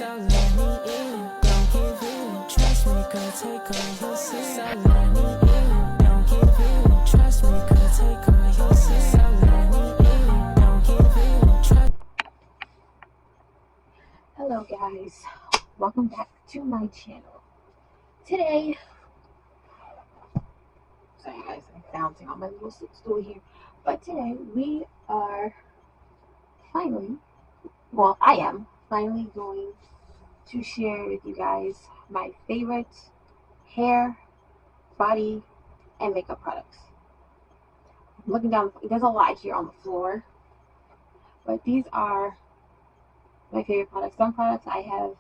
So let me in, don't give in. Trust me, girl, take all your sins. So let me in, don't give in. Trust me, girl, take all your sins. So let me in, don't give in. Trust. Hello guys, welcome back to my channel. Today, sorry guys, I'm bouncing on my little stool here. But today we are I am finally going to share with you guys my favorite hair, body, and makeup products. I'm looking down, there's a lot here on the floor, but these are my favorite products. Some products I have,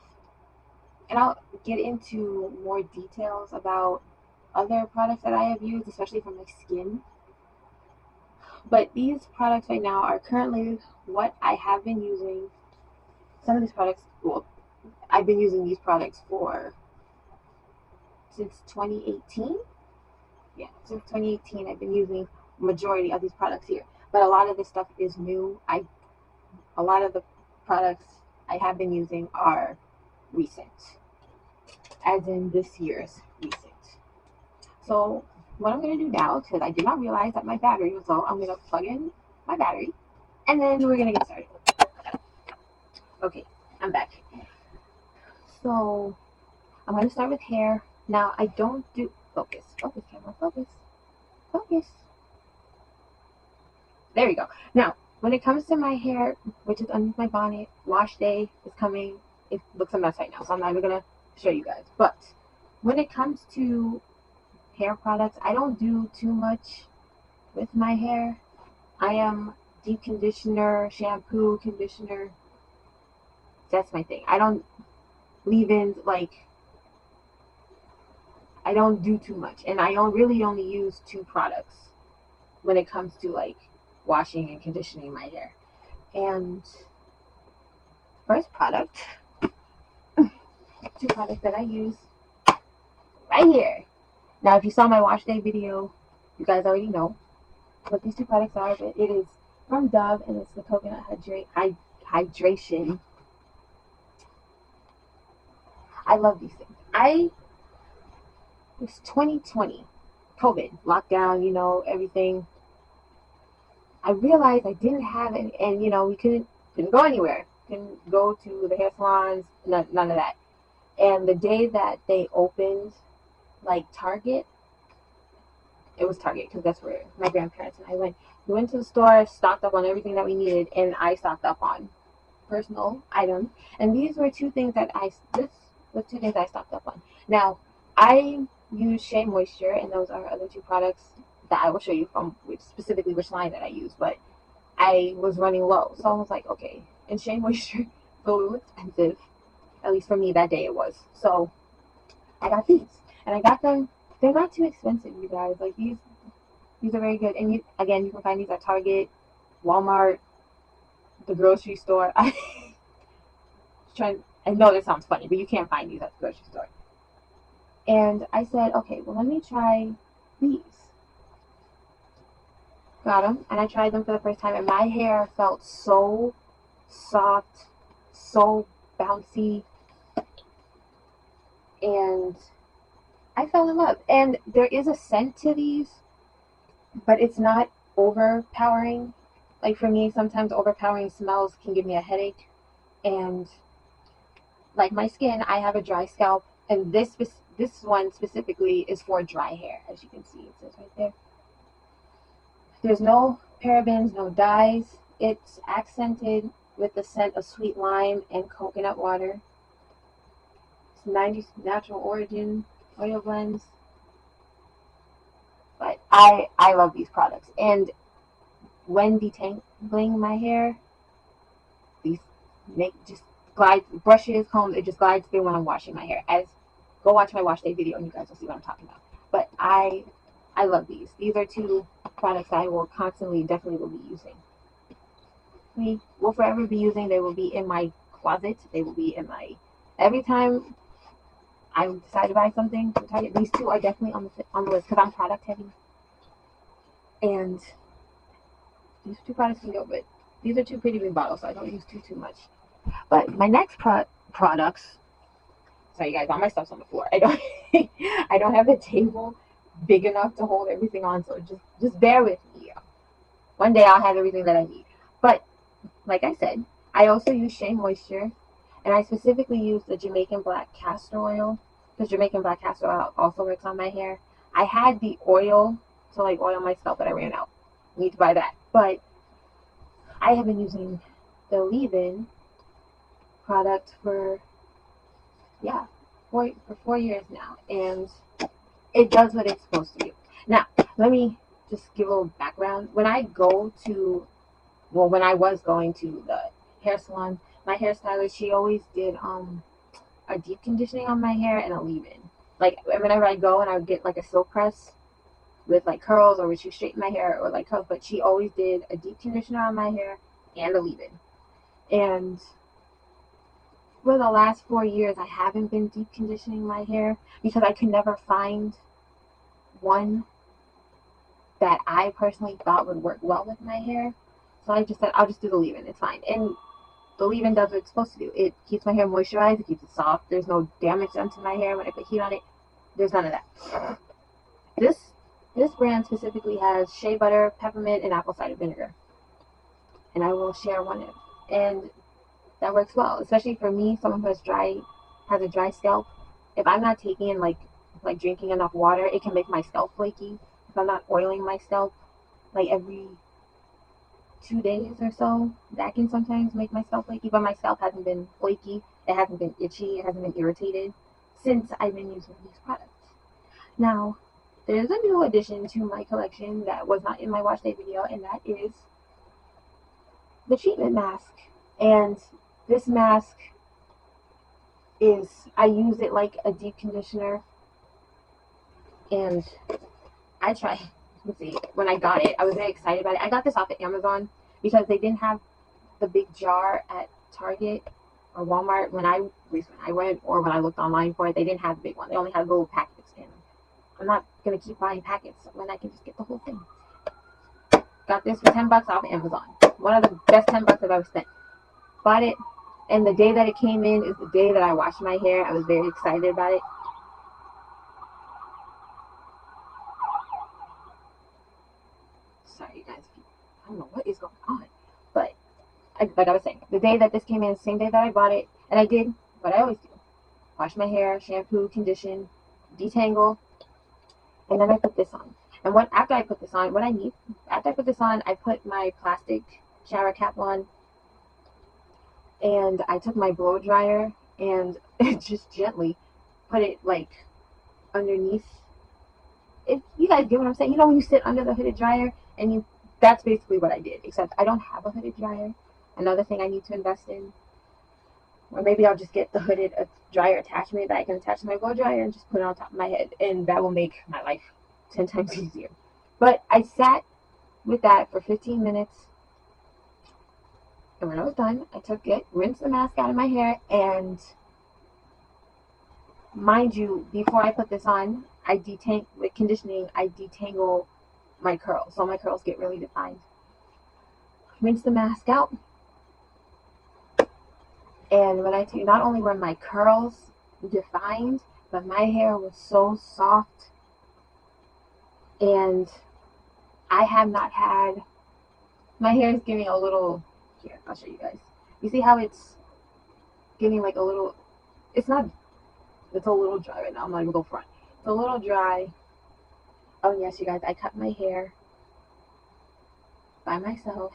and I'll get into more details about other products that I have used, especially for my skin. But these products right now are currently what I have been using. Some of these products, well, I've been using these products since 2018. Yeah, since 2018, I've been using majority of these products here. But a lot of this stuff is new. A lot of the products I have been using are recent, as in this year's recent. So what I'm going to do now, because I did not realize that my battery was low, I'm going to plug in my battery, and then we're going to get started. Okay, I'm back. So I'm going to start with hair. Now, I don't do, focus, camera, focus. There we go. Now, when it comes to my hair, which is underneath my bonnet, wash day is coming. It looks a mess right now, so I'm not even going to show you guys. But when it comes to hair products, I don't do too much with my hair. I am deep conditioner, shampoo, conditioner. That's my thing. I don't leave-ins, I don't do too much. And I don't really only use two products when it comes to washing and conditioning my hair. And first product, two products that I use right here. Now, if you saw my wash day video, you guys already know what these two products are, but it is from Dove, and it's the coconut hydration. I love these things. It's 2020, COVID, lockdown, everything. I realized I didn't have it, and we couldn't go anywhere. Couldn't go to the hair salons, none of that. And the day that they opened, Target, it was Target because that's where my grandparents and I went. We went to the store, stocked up on everything that we needed, and I stocked up on personal items. And these were two things that this was two things I stocked up on. Now, I use Shea Moisture, and those are other two products that I will show you from specifically which line that I use. But I was running low, so I was like, okay. And Shea Moisture is a little expensive, at least for me that day it was. So I got these, and I got them. They're not too expensive, you guys. These are very good. And you can find these at Target, Walmart, the grocery store. I know that sounds funny, but you can't find these at the grocery store. And I said, okay, well, let me try these. Got them, and I tried them for the first time, and my hair felt so soft, so bouncy, and I fell in love. And there is a scent to these, but it's not overpowering. Like for me, sometimes overpowering smells can give me a headache. And like my skin, I have a dry scalp, and this one specifically is for dry hair, as you can see. It says right there. There's no parabens, no dyes. It's accented with the scent of sweet lime and coconut water. It's 90s natural origin oil blends. But I love these products. And when detangling my hair, these brushes, combs, it just glides through when I'm washing my hair. Go watch my wash day video and you guys will see what I'm talking about. But I love these. These are two products I will definitely will be using. We will forever be using. They will be in my closet. They will be in every time I decide to buy something from Target. These two are definitely on the list because I'm product heavy. And these two products can go, but these are two pretty big bottles, so I don't use too much. But my next product products. Sorry, guys, all my stuff's on the floor. I don't, I don't have a table big enough to hold everything on, so just bear with me. One day I'll have everything that I need. But like I said, I also use Shea Moisture, and I specifically use the Jamaican Black Castor Oil, because Jamaican Black Castor Oil also works on my hair. I had the oil to like oil my scalp, but I ran out. Need to buy that. But I have been using the leave-in product for, yeah, for 4 years now, and it does what it's supposed to do. Now, let me just give a little background. When I go to, well, when I was going to the hair salon, my hairstylist, she always did a deep conditioning on my hair and a leave-in. Like whenever I go and I would get like a silk press with like curls, or would she straighten my hair or like curls, but she always did a deep conditioner on my hair and a leave-in. And for the last 4 years, I haven't been deep conditioning my hair because I could never find one that I personally thought would work well with my hair. So I just said, I'll just do the leave-in. It's fine. And the leave-in does what it's supposed to do. It keeps my hair moisturized. It keeps it soft. There's no damage done to my hair when I put heat on it. There's none of that. This brand specifically has shea butter, peppermint, and apple cider vinegar. And I will share one. And that works well, especially for me, someone who has a dry scalp. If I'm not taking in like drinking enough water, it can make my scalp flaky. If I'm not oiling my scalp like every 2 days or so, that can sometimes make my scalp flaky. But my scalp hasn't been flaky, it hasn't been itchy, it hasn't been irritated since I've been using these products. Now, there's a new addition to my collection that was not in my wash day video, and that is the treatment mask. And this mask I use it like a deep conditioner, and let's see, when I got it, I was very excited about it. I got this off of Amazon because they didn't have the big jar at Target or Walmart when I went, or when I looked online for it. They didn't have the big one. They only had little packets, and I'm not gonna keep buying packets when I can just get the whole thing. Got this for $10 off of Amazon. One of the best $10 I've ever spent. Bought it, and the day that it came in is the day that I washed my hair. I was very excited about it. Sorry, you guys. I don't know what is going on. But, like I was saying, the day that this came in is the same day that I bought it. And I did what I always do. Wash my hair, shampoo, condition, detangle. And then I put this on. And after I put this on, I put my plastic shower cap on. And I took my blow dryer and just gently put it like underneath. If you guys get what I'm saying, you know when you sit under the hooded dryer and that's basically what I did, except I don't have a hooded dryer. Another thing I need to invest in. Or maybe I'll just get the hooded dryer attachment that I can attach to my blow dryer and just put it on top of my head, and that will make my life 10 times easier. But I sat with that for 15 minutes. And when I was done, I took it, rinsed the mask out of my hair, and mind you, before I put this on, with conditioning, I detangle my curls, so my curls get really defined. Rinse the mask out, and when I tell you, not only were my curls defined, but my hair was so soft, and I have not had, my hair is getting a little, here, I'll show you guys. You see how it's getting like a little, it's a little dry right now. I'm not even going front. It's a little dry. Oh yes, you guys, I cut my hair by myself,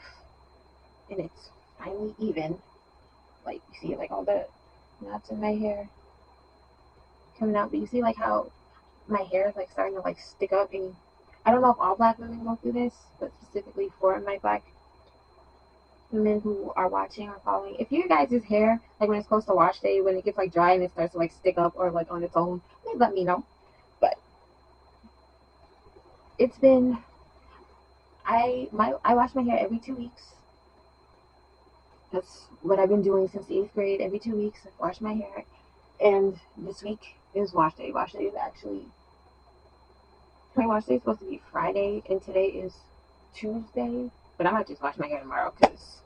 and it's finally even. Like, you see like all the knots in my hair coming out, but you see like how my hair is like starting to like stick up. And I don't know if all black women go through this, but specifically for my black women who are watching or following, if your guys' hair, like when it's close to wash day, when it gets like dry and it starts to like stick up or like on its own, please let me know. But it's been, I wash my hair every 2 weeks. That's what I've been doing since the 8th grade. Every 2 weeks, I wash my hair. And this week is wash day. Wash day is actually, my wash day is supposed to be Friday, and today is Tuesday. But I might just wash my hair tomorrow, because,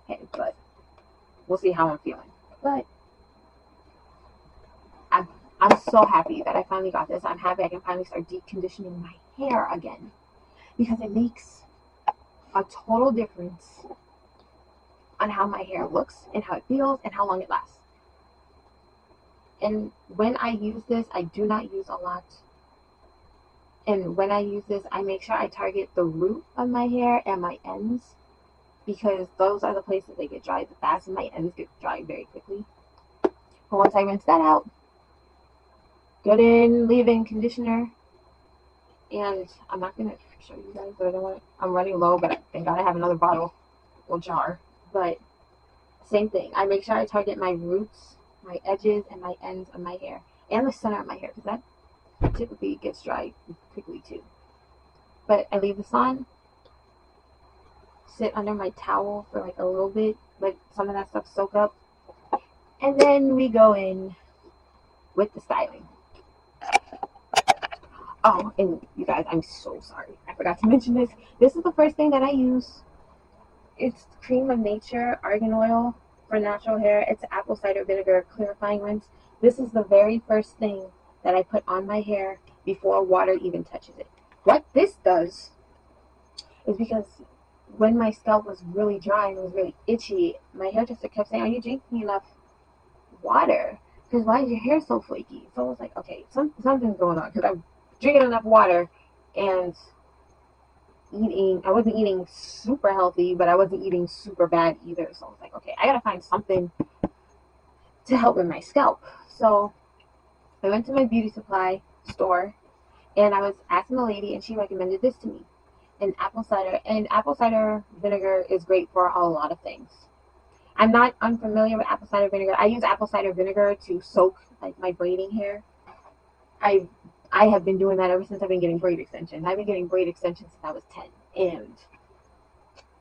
hey, but we'll see how I'm feeling. But so happy that I finally got this. I'm happy I can finally start deep conditioning my hair again, because it makes a total difference on how my hair looks and how it feels and how long it lasts. And when I use this, I do not use a lot. And when I use this, I make sure I target the root of my hair and my ends, because those are the places that get dry the fast, and my ends get dry very quickly. But once I rinse that out, good in leave-in conditioner, and I'm not gonna show you guys, but I don't want it. I'm running low, but thank God I have another bottle or jar. But same thing. I make sure I target my roots, my edges, and my ends of my hair, and the center of my hair, because that typically gets dry quickly too. But I leave this on, sit under my towel for like a little bit, let some of that stuff soak up, and then we go in with the styling. Oh, and you guys, I'm so sorry, I forgot to mention this. This is the first thing that I use. It's Cream of Nature Argan Oil for natural hair. It's apple cider vinegar clarifying rinse. This is the very first thing that I put on my hair before water even touches it. What this does is, because when my scalp was really dry and it was really itchy, my hairdresser kept saying, "Are you drinking enough water? Because why is your hair so flaky?" So I was like, okay, something's going on, because I'm drinking enough water and I wasn't eating super healthy, but I wasn't eating super bad either. So I was like, okay, I gotta find something to help with my scalp. So I went to my beauty supply store, and I was asking the lady, and she recommended this to me. And apple cider vinegar is great for a lot of things. I'm not unfamiliar with apple cider vinegar. I use apple cider vinegar to soak like my braiding hair. I have been doing that ever since I've been getting braid extensions. I've been getting braid extensions since I was 10. And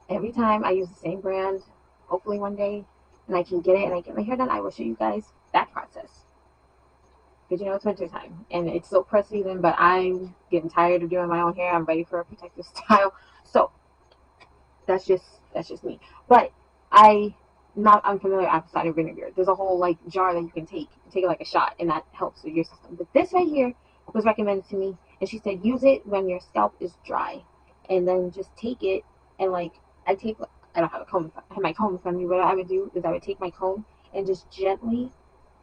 every time I use the same brand, hopefully one day, and I can get it and I get my hair done, I will show you guys that process. Because you know it's winter time and it's still press season, but I'm getting tired of doing my own hair. I'm ready for a protective style. So that's just me. But I'm not unfamiliar with apple cider vinegar. There's a whole like jar that you can take it like a shot, and that helps with your system. But this right here was recommended to me, and she said use it when your scalp is dry, and then just take it and like I don't have a comb. I have my comb in front of me. What I would do is I would take my comb and just gently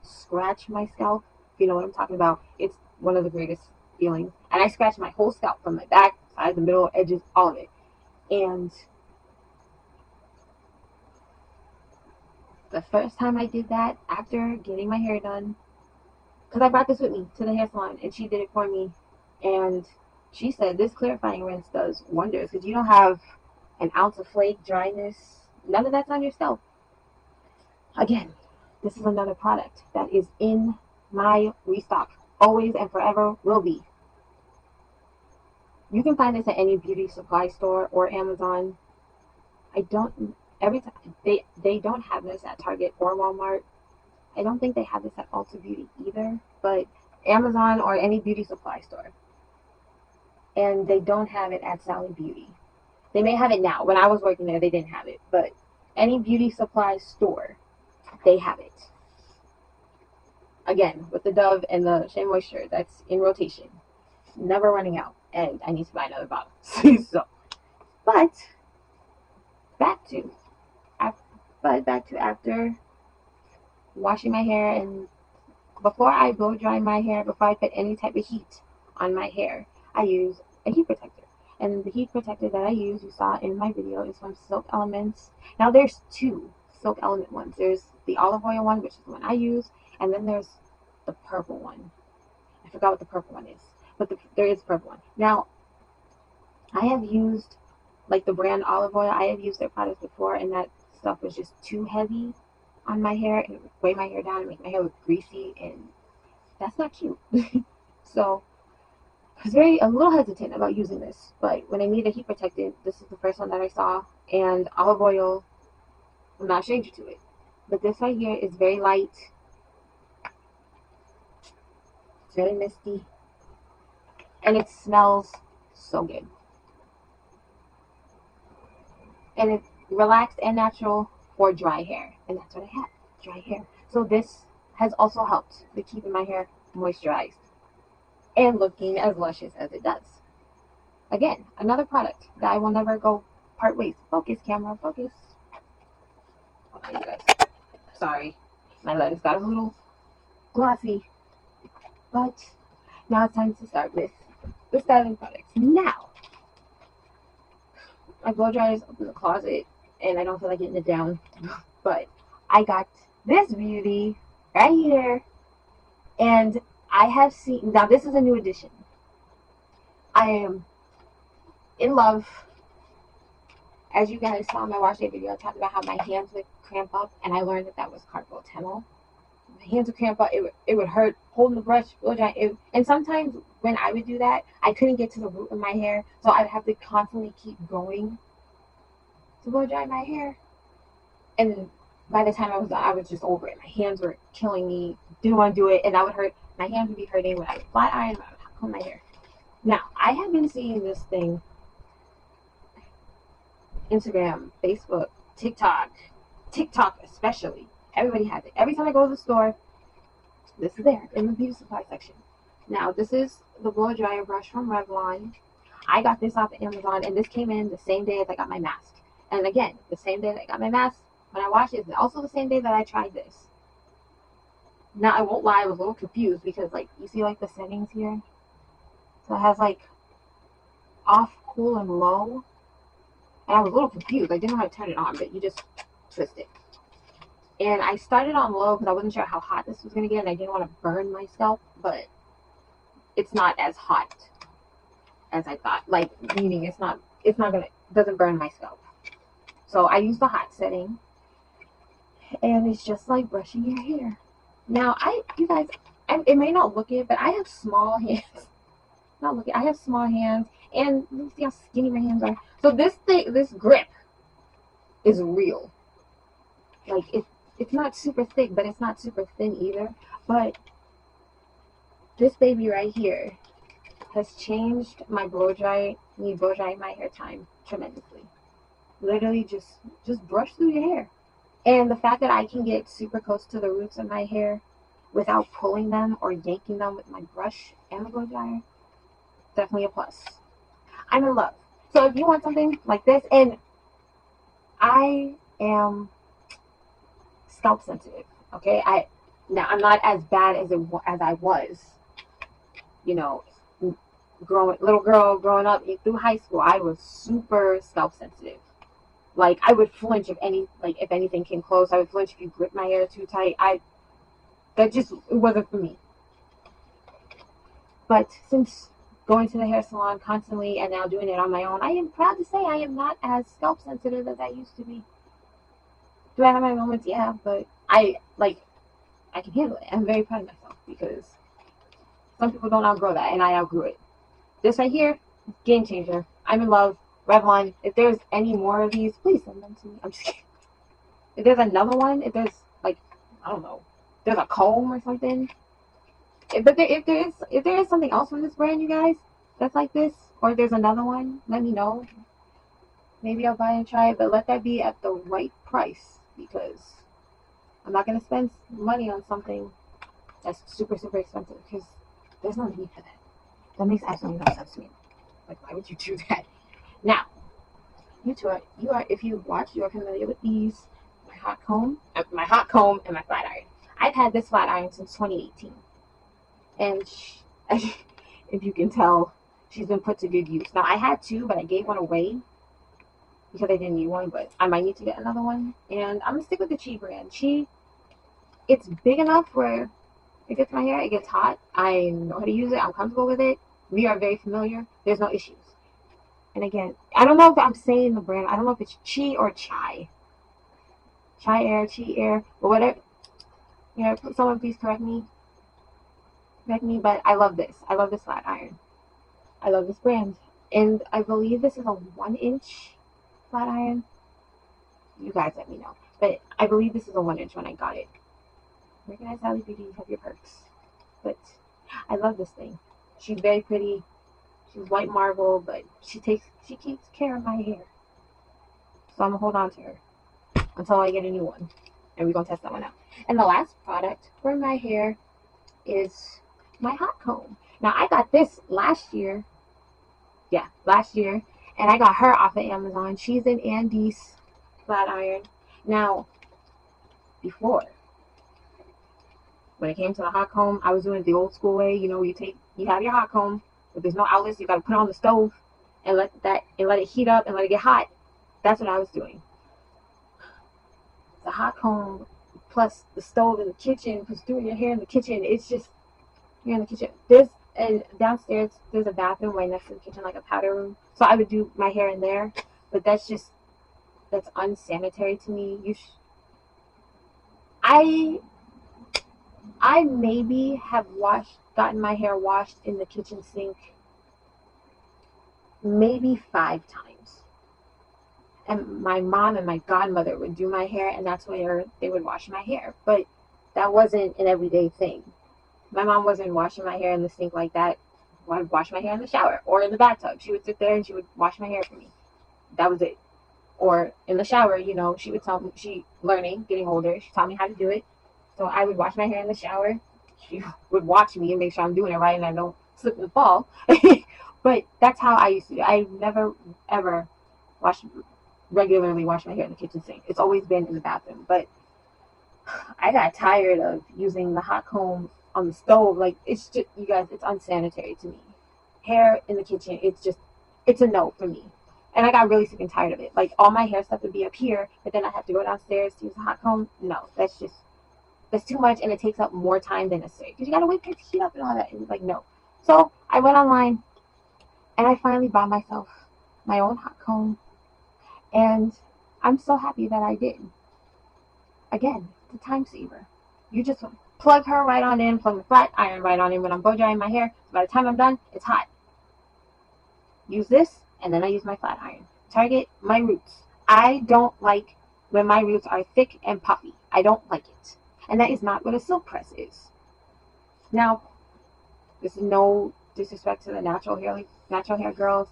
scratch my scalp. If you know what I'm talking about, it's one of the greatest feelings. And I scratch my whole scalp from my back, sides, the middle, edges, all of it. And the first time I did that, after getting my hair done, because I brought this with me to the hair salon, and she did it for me, and she said this clarifying rinse does wonders, because you don't have an ounce of flake, dryness, none of that's on your scalp. Again, this is another product that is in my restock, always and forever will be. You can find this at any beauty supply store or Amazon. I don't every time they don't have this at Target or Walmart. I don't think they have this at Ulta Beauty either, but Amazon or any beauty supply store. And they don't have it at Sally Beauty. They may have it now. When I was working there, they didn't have it, but any beauty supply store, they have it. Again, with the Dove and the Shea Moisture, that's in rotation, never running out, and I need to buy another bottle. So, but back to after washing my hair, and before I blow dry my hair, before I put any type of heat on my hair, I use a heat protector. And the heat protector that I use, you saw in my video, is from Silk Elements. Now there's two Silk Element ones. There's the olive oil one, which is the one I use, and then there's the purple one. I forgot what the purple one is, but there is a purple one. Now, I have used like the brand olive oil. I have used their products before, and that stuff was just too heavy on my hair, and it would weigh my hair down and make my hair look greasy, and that's not cute. So I was a little hesitant about using this, but when I needed a heat protectant, this is the first one that I saw, and olive oil, I'm not a stranger to it. But this right here is very light, it's very misty, and it smells so good. And it's relaxed and natural for dry hair, and that's what I have, dry hair. So this has also helped with keeping my hair moisturized and looking as luscious as it does. Again, another product that I will never go part ways. Focus, camera, focus. Hold on, you guys. Sorry, my lens got a little glossy. But now it's time to start with the styling products. Now, my blow dryer is up in the closet and I don't feel like getting it down. But I got this beauty right here. And I have seen, now this is a new addition. I am in love. As you guys saw in my wash day video, I talked about how my hands would cramp up, and I learned that that was carpal tunnel. My hands would cramp up. It would hurt holding the brush, blow dry. And sometimes when I would do that, I couldn't get to the root of my hair, so I would have to constantly keep going to blow dry my hair. And by the time I was done, I was just over it. My hands were killing me. Didn't want to do it, and that would hurt. My hands would be hurting when I would flat iron, when I would comb my hair. Now, I have been seeing this thing, Instagram, Facebook, TikTok especially. Everybody has it. Every time I go to the store, this is there in the beauty supply section. Now, this is the blow dryer brush from Revlon. I got this off of Amazon, and this came in the same day as I got my mask. And again, the same day that I got my mask, when I washed it, it's also the same day that I tried this. Now, I won't lie, I was a little confused because, like, you see, like, the settings here? So it has, like, off, cool, and low. And I was a little confused. I didn't know how to turn it on, but you just twist it. And I started on low because I wasn't sure how hot this was going to get, and I didn't want to burn my scalp, but it's not as hot as I thought. Like, meaning it's not gonna, doesn't burn my scalp. So I used the hot setting, and it's just like brushing your hair. Now, you guys, it may not look it, but I have small hands. Not looking, I have small hands, and you see how skinny my hands are. So this grip is real. Like, it's not super thick, but it's not super thin either. But this baby right here has changed my blow drying my hair time tremendously. Literally just brush through your hair. And the fact that I can get super close to the roots of my hair without pulling them or yanking them with my brush and the blow dryer, definitely a plus. I'm in love. So if you want something like this, and I am scalp sensitive, okay? I'm not as bad as I was, you know, little girl growing up through high school. I was super scalp sensitive. Like, I would flinch if anything came close. I would flinch if you gripped my hair too tight. It wasn't for me. But since going to the hair salon constantly and now doing it on my own, I am proud to say I am not as scalp sensitive as I used to be. Do I have my moments? Yeah, but I can handle it. I'm very proud of myself because some people don't outgrow that, and I outgrew it. This right here, game changer. I'm in love. Revlon. If there's any more of these, please send them to me. I'm just kidding. If there's another one, if there's, like, I don't know, there's a comb or something. If there is something else from this brand, you guys, that's like this, or if there's another one, let me know. Maybe I'll buy and try it, but let that be at the right price, because I'm not gonna spend money on something that's super, super expensive, because there's no need for that. That makes absolutely no sense to me. Like, why would you do that? Now, if you watch, you are familiar with these. My hot comb, and my flat iron. I've had this flat iron since 2018. And if you can tell, she's been put to good use. Now, I had two, but I gave one away because I didn't need one, but I might need to get another one. And I'm going to stick with the Chi brand. It's big enough where it gets my hair, it gets hot. I know how to use it. I'm comfortable with it. We are very familiar. There's no issues. And again, I don't know if I'm saying the brand. I don't know if it's Chi or Chai. Chai Air, but whatever. Yeah, someone please correct me, but I love this. I love this flat iron. I love this brand. And I believe this is a 1-inch flat iron. You guys let me know. But I believe this is a 1-inch when I got it. Recognize Sally Beauty, you have your perks. But I love this thing. She's very pretty. She's white marble, but she keeps care of my hair. So I'm gonna hold on to her until I get a new one. And we're gonna test that one out. And the last product for my hair is my hot comb. Now I got this last year. Yeah, last year. And I got her off of Amazon. She's an Andes flat iron. Now, before, when it came to the hot comb, I was doing it the old school way. You know, you have your hot comb, but there's no outlets. You got to put it on the stove and let it heat up and let it get hot. That's what I was doing. The hot comb plus the stove in the kitchen, plus doing your hair in the kitchen. It's just, you're in the kitchen. And downstairs there's a bathroom right next to the kitchen, like a powder room. So I would do my hair in there, but that's unsanitary to me. I maybe have gotten my hair washed in the kitchen sink maybe 5 times. And my mom and my godmother would do my hair, and that's where they would wash my hair. But that wasn't an everyday thing. My mom wasn't washing my hair in the sink like that. I'd wash my hair in the shower or in the bathtub. She would sit there and she would wash my hair for me. That was it. Or in the shower, she would tell me, getting older, she taught me how to do it. So I would wash my hair in the shower. She would watch me and make sure I'm doing it right and I don't slip and fall. But that's how I used to do it. I never, ever regularly wash my hair in the kitchen sink. It's always been in the bathroom. But I got tired of using the hot comb on the stove. Like, it's just, you guys, it's unsanitary to me. Hair in the kitchen, it's a no for me. And I got really sick and tired of it. Like, all my hair stuff would be up here, but then I have to go downstairs to use a hot comb. No, that's too much, and it takes up more time than necessary. Because you gotta wait for it to heat up and all that. And like, no. So I went online, and I finally bought myself my own hot comb. And I'm so happy that I did. Again, it's a time saver. You just plug her right on in, plug the flat iron right on in when I'm blow drying my hair. So by the time I'm done, it's hot. Use this, and then I use my flat iron. Target my roots. I don't like when my roots are thick and puffy. I don't like it. And that is not what a silk press is. Now, this is no disrespect to the natural hair girls.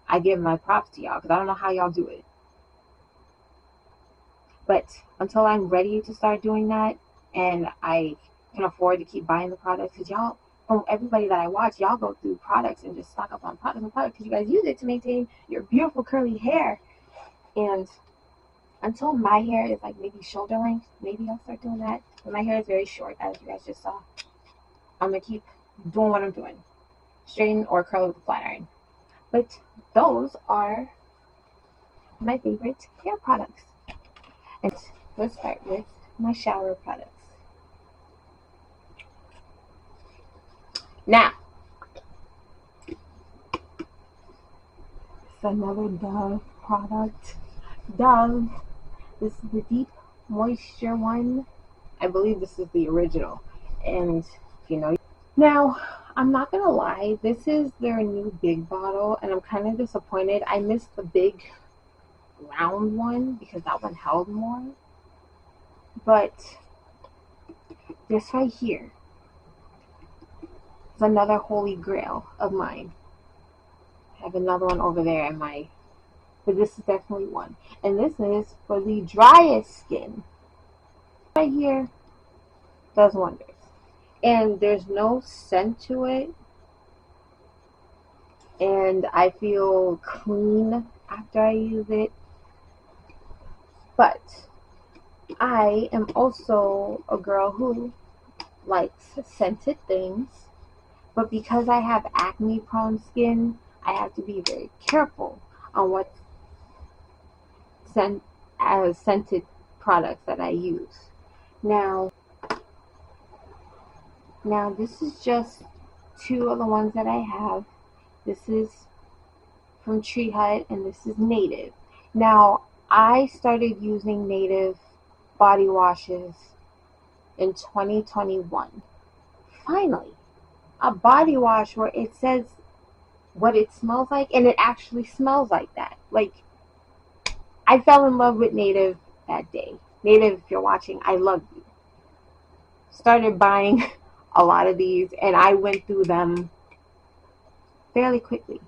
I give my props to y'all because I don't know how y'all do it. But until I'm ready to start doing that and I can afford to keep buying the products, because y'all, from everybody that I watch, y'all go through products and just stock up on products because you guys use it to maintain your beautiful curly hair. And until my hair is like maybe shoulder length, maybe I'll start doing that. But my hair is very short, as you guys just saw. I'm going to keep doing what I'm doing. Straighten or curl with a flat iron. But those are my favorite hair products. And let's start with my shower products. Now, it's another Dove product. Dove. This is the Deep Moisture one. I believe this is the original. And, now, I'm not going to lie. This is their new big bottle, and I'm kind of disappointed. I missed the big round one because that one held more. But this right here is another holy grail of mine. I have another one over there but this is definitely one. And this is for the driest skin. Right here does wonders. And there's no scent to it. And I feel clean after I use it. But I am also a girl who likes scented things. But because I have acne prone skin, I have to be very careful on what scented products that I use. Now this is just 2 of the ones that I have. This is from Tree Hut and this is Native. Now, I started using Native body washes in 2021. Finally, a body wash where it says what it smells like, and it actually smells like that. Like, I fell in love with Native that day. Native, if you're watching, I love you. Started buying a lot of these, and I went through them fairly quickly.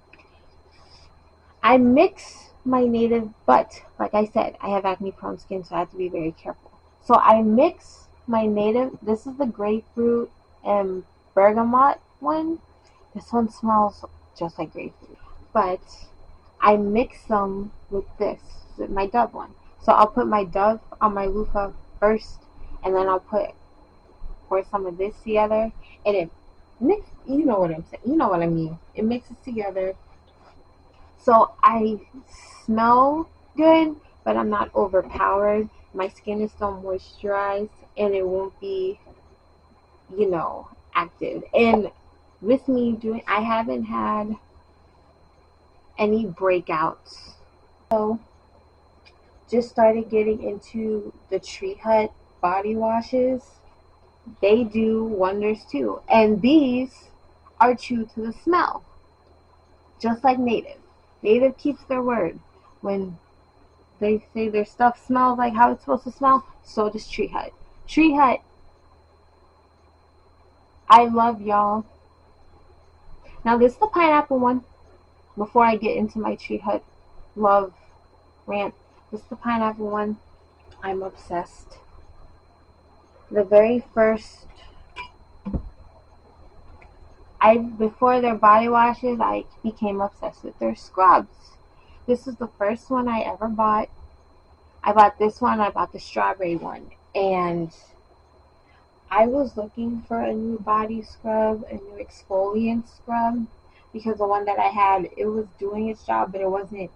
I mix my Native, but like I said, I have acne prone skin, so I have to be very careful. So I mix my Native. This is the grapefruit and bergamot one. This one smells just like grapefruit. But I mix them with this, with my Dove one. So I'll put my Dove on my loofah first, and then I'll pour some of this together, and it mix. You know what I'm saying? You know what I mean? It mixes together, so I smell good, but I'm not overpowered. My skin is still moisturized, and it won't be, active. And with me doing, I haven't had any breakouts. So just started getting into the Tree Hut body washes. They do wonders too. And these are true to the smell. Just like Native. Native keeps their word. When they say their stuff smells like how it's supposed to smell, so does Tree Hut. Tree Hut, I love y'all. Now this is the pineapple one. Before I get into my Tree Hut love rant, this is the pineapple one. I'm obsessed. The very first, before their body washes, I became obsessed with their scrubs. This is the first one I ever bought. I bought this one, I bought the strawberry one, and I was looking for a new body scrub, a new exfoliant scrub, because the one that I had, it was doing its job, but it wasn't,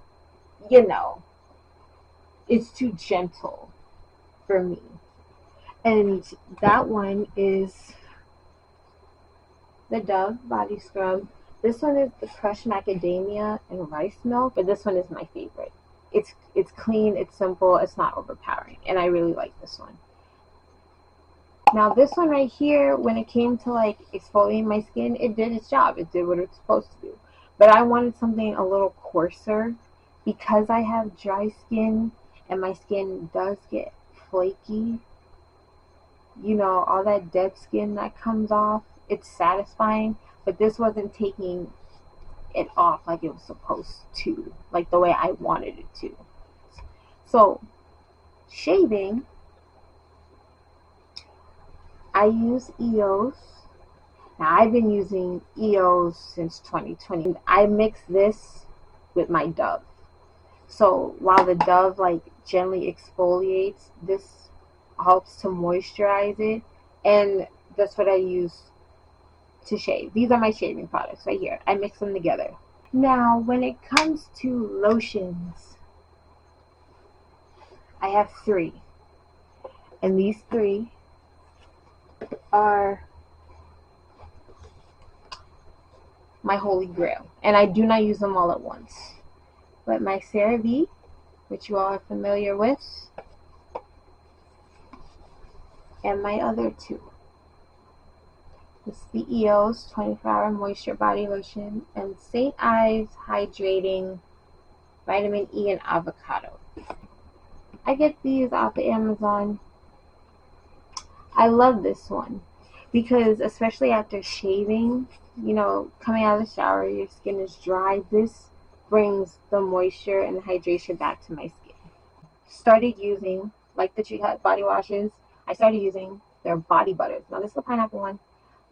it's too gentle for me. And that one is the Dove body scrub. This one is the crushed macadamia and rice milk, but this one is my favorite. It's clean, it's simple, it's not overpowering, and I really like this one. Now this one right here, when it came to like exfoliating my skin, it did its job. It did what it's supposed to do. But I wanted something a little coarser because I have dry skin and my skin does get flaky. All that dead skin that comes off, it's satisfying, but this wasn't taking it off like it was supposed to, like the way I wanted it to. So, shaving, I use EOS. Now, I've been using EOS since 2020. I mix this with my Dove. So, while the Dove gently exfoliates, this helps to moisturize it, and that's what I use to shave. These are my shaving products right here. I mix them together. Now, when it comes to lotions, I have 3. And these 3 are my holy grail. And I do not use them all at once. But my CeraVe, which you all are familiar with, and my other 2. This is the EOS 24-Hour Moisture Body Lotion and St. Ives Hydrating Vitamin E and Avocado. I get these off of Amazon. I love this one because especially after shaving, coming out of the shower, your skin is dry. This brings the moisture and the hydration back to my skin. Started using, like the Tree Hut body washes, I started using their body butters. Now this is the pineapple one.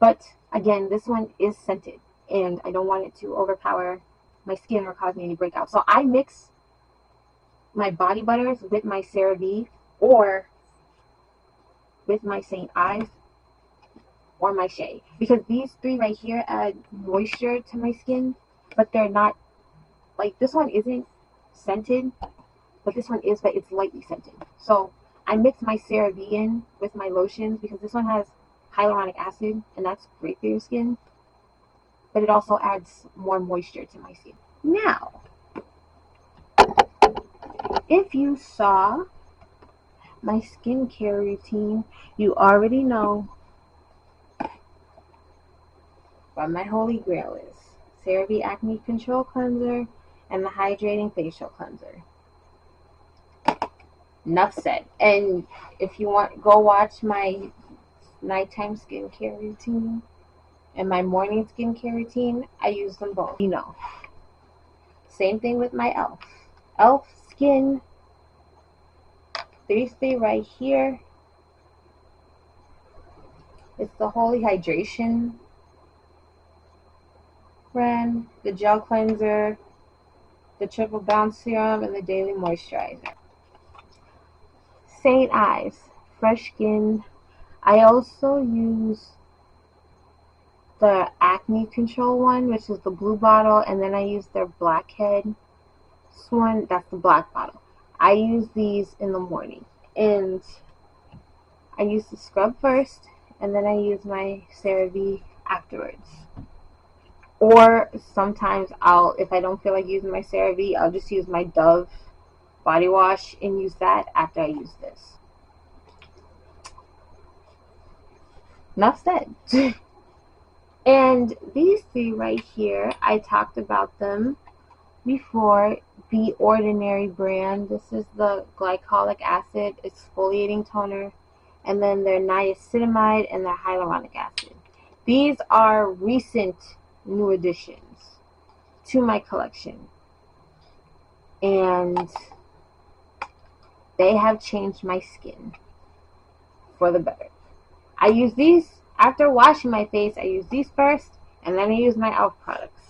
But again, this one is scented, and I don't want it to overpower my skin or cause me any breakouts. So I mix my body butters with my CeraVe or with my St. Ives or my Shea. Because these 3 right here add moisture to my skin, but they're not, this one isn't scented, but this one is, but it's lightly scented. So I mix my CeraVe in with my lotions because this one has hyaluronic acid, and that's great for your skin, but it also adds more moisture to my skin. Now, if you saw my skincare routine, you already know what my holy grail is. CeraVe Acne Control Cleanser and the Hydrating Facial Cleanser. Enough said. And if you want, go watch my nighttime skincare routine and my morning skincare routine. I use them both. Same thing with my e.l.f. e.l.f. Skin. These 3 right here. It's the Holy Hydration brand, the gel cleanser, the triple bounce serum, and the daily moisturizer. St. Ives Fresh Skin. I also use the acne control one, which is the blue bottle, and then I use their blackhead one. That's the black bottle. I use these in the morning, and I use the scrub first, and then I use my CeraVe afterwards. Or sometimes if I don't feel like using my CeraVe, I'll just use my Dove body wash and use that after I use this. Enough said. And these three right here, I talked about them before. The Ordinary brand. This is the glycolic acid exfoliating toner, and then their niacinamide and their hyaluronic acid. These are recent new additions to my collection, and they have changed my skin for the better. I use these after washing my face. I use these first, and then I use my e.l.f. products.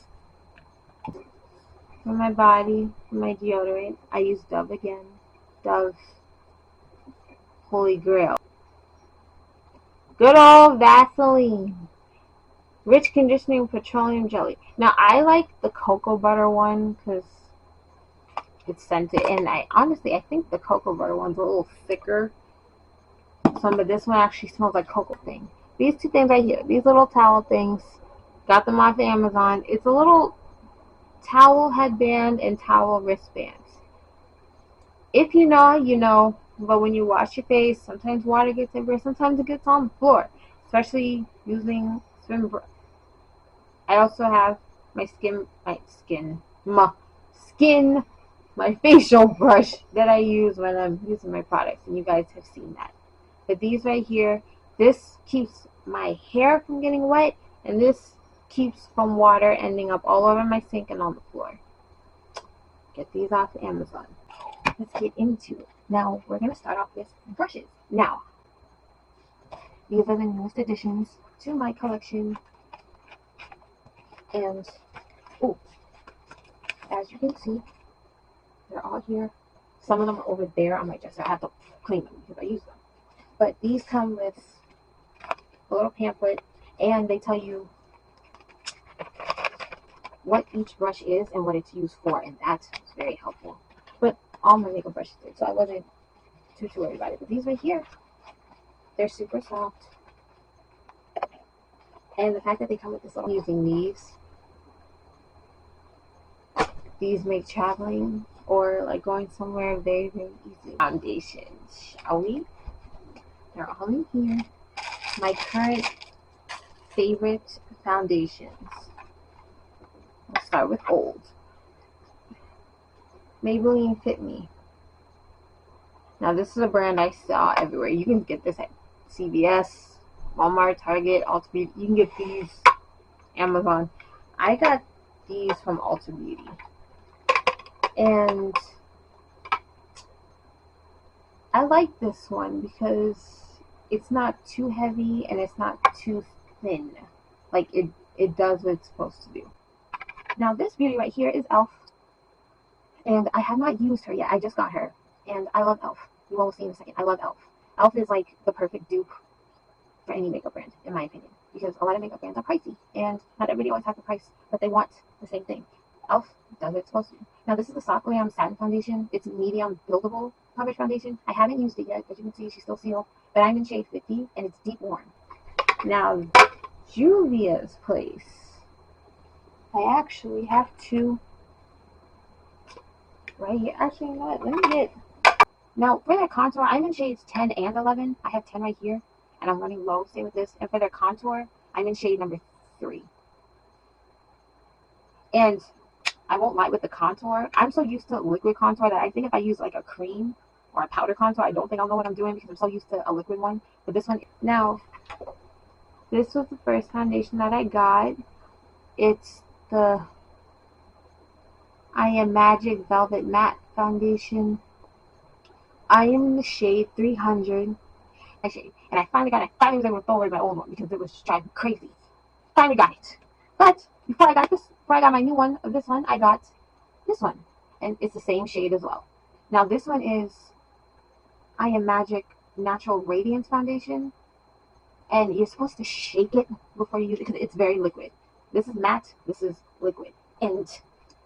For my body, for my deodorant, I use Dove again. Dove Holy Grail. Good old Vaseline. Rich Conditioning Petroleum Jelly. Now, I like the cocoa butter one because it's scented. And I think the cocoa butter one's a little thicker. But this one actually smells like cocoa thing. These two things right here. These little towel things. Got them off Amazon. It's a little towel headband and towel wristbands. If you know, you know. But when you wash your face, sometimes water gets everywhere. Sometimes it gets on the floor. Especially using swim brush. I also have my facial brush that I use when I'm using my products, and you guys have seen that. But these right here, this keeps my hair from getting wet, and this keeps from water ending up all over my sink and on the floor. Get these off Amazon. Let's get into it. Now, we're going to start off with brushes. Now, these are the newest additions to my collection. And, as you can see, they're all here. Some of them are over there on my dresser. I have to clean them because I use them. But these come with a little pamphlet, and they tell you what each brush is and what it's used for, and that's very helpful. But all my makeup brushes did, so I wasn't too worried about it. But these right here, they're super soft. And the fact that they come with this little, using these make traveling or like going somewhere very, very easy. Foundations, shall we? They're all in here. My current favorite foundations. I'll start with old. Maybelline Fit Me. Now this is a brand I saw everywhere. You can get this at CVS, Walmart, Target, Ulta Beauty. You can get these Amazon. I got these from Ulta Beauty. And I like this one because it's not too heavy and it's not too thin. Like it does what it's supposed to do. Now this beauty right here is e.l.f. And I have not used her yet. I just got her. And I love e.l.f. You all will see in a second. I love e.l.f. e.l.f. is like the perfect dupe for any makeup brand, in my opinion. Because a lot of makeup brands are pricey. And not everybody always has the price, but they want the same thing. e.l.f. does what it's supposed to do. Now this is the Soft Glam Satin Foundation. It's a medium buildable coverage foundation. I haven't used it yet. As you can see, she's still sealed. But I'm in shade 50, and it's deep warm. Now, Juvia's Place. I actually have two right here. Actually, you know what? Let me get... Now, for their contour, I'm in shades 10 and 11. I have 10 right here, and I'm running low. Same with this. And for their contour, I'm in shade number 3. And I won't lie with the contour. I'm so used to liquid contour that I think if I use like a cream or a powder contour, I don't think I'll know what I'm doing because I'm so used to a liquid one. But this one... Now, this was the first foundation that I got. It's the I Am Magic Velvet Matte Foundation. I am in the shade 300. And I finally got it. I finally was able to throw away my old one because it was driving me crazy. Finally got it. But before I got my new one of this one, I got this one. And it's the same shade as well. Now this one is I Am Magic Natural Radiance Foundation. And you're supposed to shake it before you use it because it's very liquid. This is matte, this is liquid. And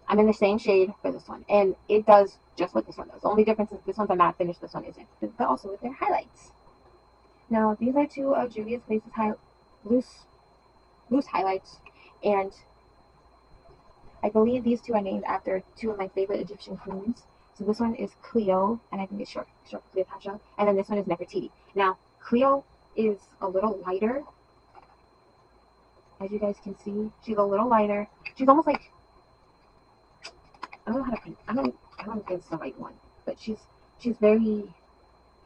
I'm in the same shade for this one. And it does just what this one does. The only difference is this one's a matte finish, this one isn't. But also with their highlights. Now, these are two of Juvia's Place's loose highlights. And I believe these two are named after two of my favorite Egyptian queens. So this one is Cleo, and I think it's short for Cleopatra. And then this one is Nefertiti. Now, Cleo is a little lighter. As you guys can see, she's a little lighter. She's almost like, I don't know how to put it. I don't think it's the right one, but she's very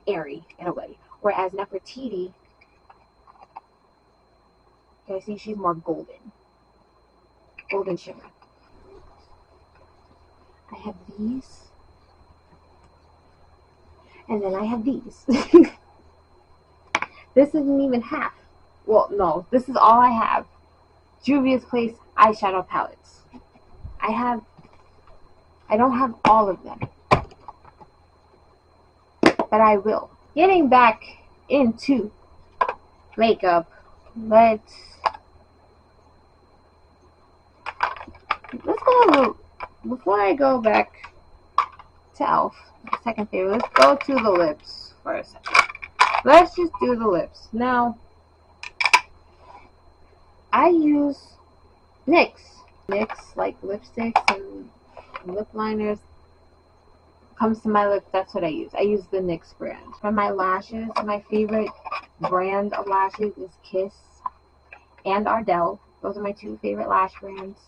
airy in a way. Whereas Nefertiti, you guys see, she's more golden shimmer. I have these, and then I have these. This isn't even half. Well, no, this is all I have. Juvia's Place eyeshadow palettes. I don't have all of them, but I will. Getting back into makeup, let's go a little, before I go back to e.l.f., my second favorite, let's go to the lips for a second. Let's just do the lips. Now, I use NYX. NYX, like lipsticks and lip liners. Comes to my lips, that's what I use. I use the NYX brand. For my lashes, my favorite brand of lashes is Kiss and Ardell. Those are my two favorite lash brands.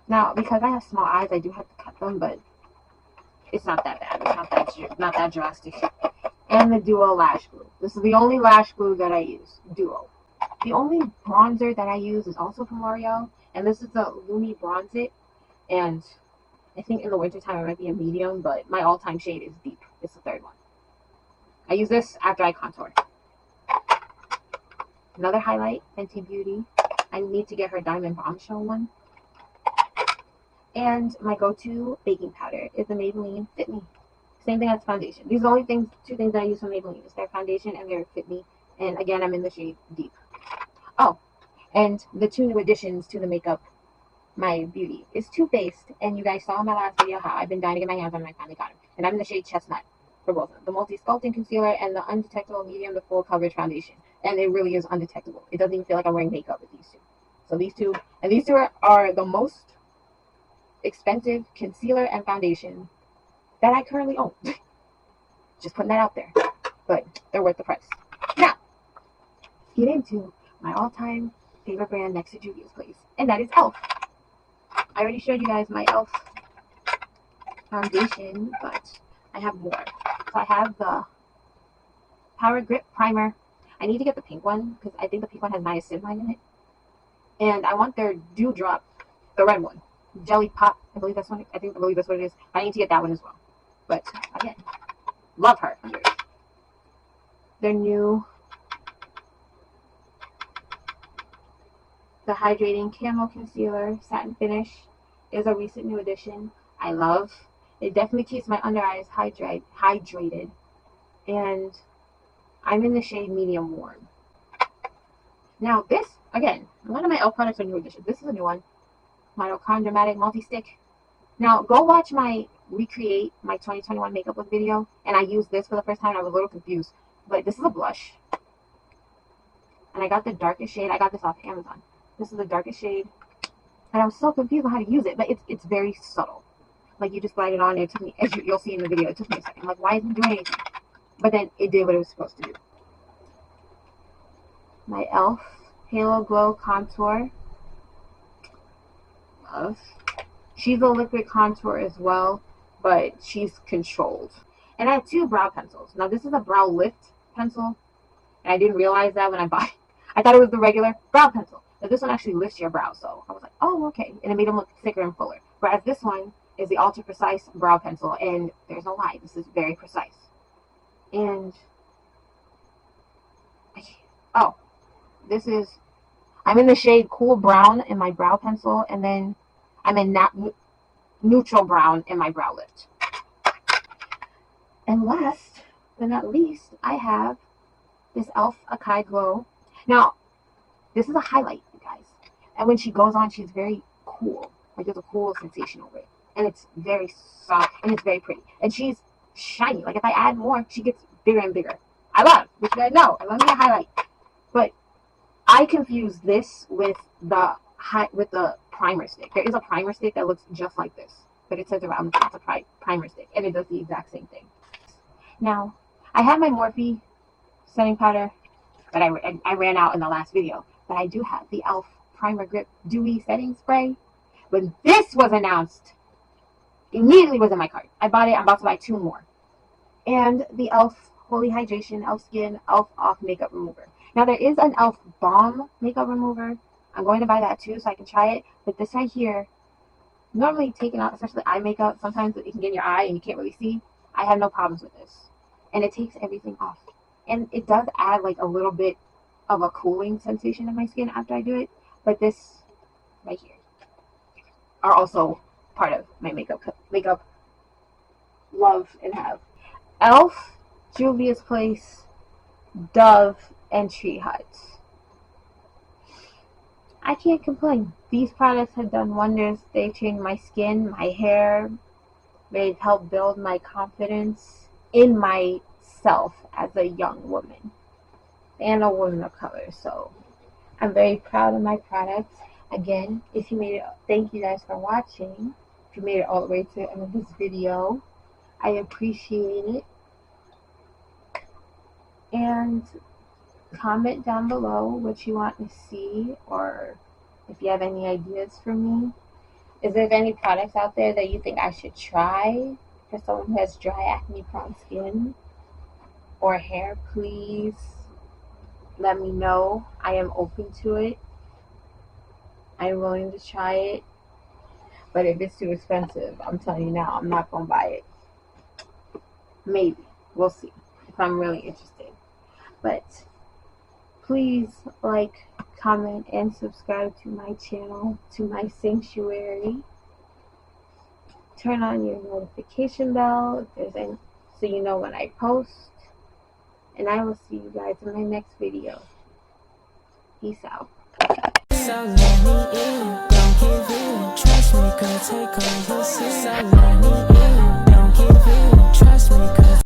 Now, because I have small eyes, I do have to cut them, but it's not that bad. It's not that drastic. And the Duo lash glue. This is the only lash glue that I use. Duo. The only bronzer that I use is also from L'Oreal, and this is the Lumi Bronze It. And I think in the wintertime it might be a medium, but my all-time shade is deep. It's the third one. I use this after I contour. Another highlight, Fenty Beauty. I need to get her Diamond Bombshell one. And my go-to baking powder is the Maybelline Fit Me. Same thing as foundation. These are the only two things that I use from Maybelline. Is their foundation and their Fit Me. And again, I'm in the shade Deep. Oh, and the two new additions to the makeup, my beauty, is Too Faced. And you guys saw in my last video how I've been dying to get my hands on, and I finally got them. And I'm in the shade Chestnut for both of them. The Multi-Sculpting Concealer and the Undetectable Medium to Full Coverage Foundation. And it really is undetectable. It doesn't even feel like I'm wearing makeup with these two. So these two are the most expensive concealer and foundation that I currently own. Just putting that out there. But they're worth the price. Now, get into my all-time favorite brand next to Juvia's Place, and that is e.l.f. I already showed you guys my e.l.f. foundation, but I have more. So I have the Power Grip Primer. I need to get the pink one because I think the pink one has niacinamide in it. And I want their Dewdrop, the red one. Jelly Pop, I believe that's what it is. I need to get that one as well. But again, love her. Their new, the Hydrating Camo Concealer Satin Finish is a recent new addition. I love. It definitely keeps my under eyes hydrated. And I'm in the shade Medium Warm. Now this, again, a lot of my e.l.f. products are new additions. This is a new one. Monochromatic Multi-Stick. Now, go watch my recreate my 2021 makeup look video, and I used this for the first time. I was a little confused, but this is a blush, and I got the darkest shade. I got this off Amazon. This is the darkest shade, and I was so confused on how to use it, but it's very subtle. Like, you just glide it on, and it took me, as you'll see in the video, it took me a second. Like, why isn't it doing anything? But then it did what it was supposed to do. My e.l.f. Halo Glow Contour. Love. She's a liquid contour as well, but she's controlled. And I have two brow pencils. Now this is a brow lift pencil, and I didn't realize that when I bought it. I thought it was the regular brow pencil. But this one actually lifts your brow, so I was like, oh, okay. And it made them look thicker and fuller. Whereas this one is the Ultra Precise brow pencil, and there's no lie, this is very precise. And oh, this is I'm in the shade Cool Brown in my brow pencil, and then I'm in Neutral Brown in my brow lift. And last but not least, I have this e.l.f. Acai Glow. Now, this is a highlight, you guys. And when she goes on, she's very cool. Like, there's a cool sensation over it. And it's very soft, and it's very pretty. And she's shiny. Like, if I add more, she gets bigger and bigger. I love, which you guys know, I love me a highlight. But I confuse this with the primer stick. There is a primer stick that looks just like this, but it says around it's a primer stick, and it does the exact same thing. Now, I have my Morphe setting powder that I ran out in the last video, but I do have the e.l.f. Primer Grip Dewy Setting Spray. When this was announced, immediately was in my cart. I bought it. I'm about to buy 2 more. And the e.l.f. Holy Hydration, e.l.f. Skin, e.l.f. Off Makeup Remover. Now, there is an e.l.f. Balm Makeup Remover. I'm going to buy that too so I can try it. But this right here, normally taking out, especially eye makeup, sometimes it can get in your eye and you can't really see. I have no problems with this. And it takes everything off. And it does add like a little bit of a cooling sensation in my skin after I do it. But this right here are also part of my makeup love and have. e.l.f., Juvia's Place, Dove, and Tree Hut. I can't complain. These products have done wonders. They've changed my skin, my hair. They've helped build my confidence in myself as a young woman and a woman of color. So I'm very proud of my products. Again, if you made it, thank you guys for watching. If you made it all the way to the end of this video, I appreciate it. And comment down below what you want to see, or if you have any ideas for me. Is there any products out there that you think I should try for someone who has dry, acne-prone skin or hair? Please let me know. I am open to it. I'm willing to try it. But if it's too expensive, I'm telling you now, I'm not going to buy it. Maybe. We'll see if I'm really interested. But please like, comment, and subscribe to my channel, to my sanctuary. Turn on your notification bell if there's any, so you know when I post. And I will see you guys in my next video. Peace out. So let me in, don't give in. Trust me, girl, take all your sins. So let me in, don't give in. Trust me, girl.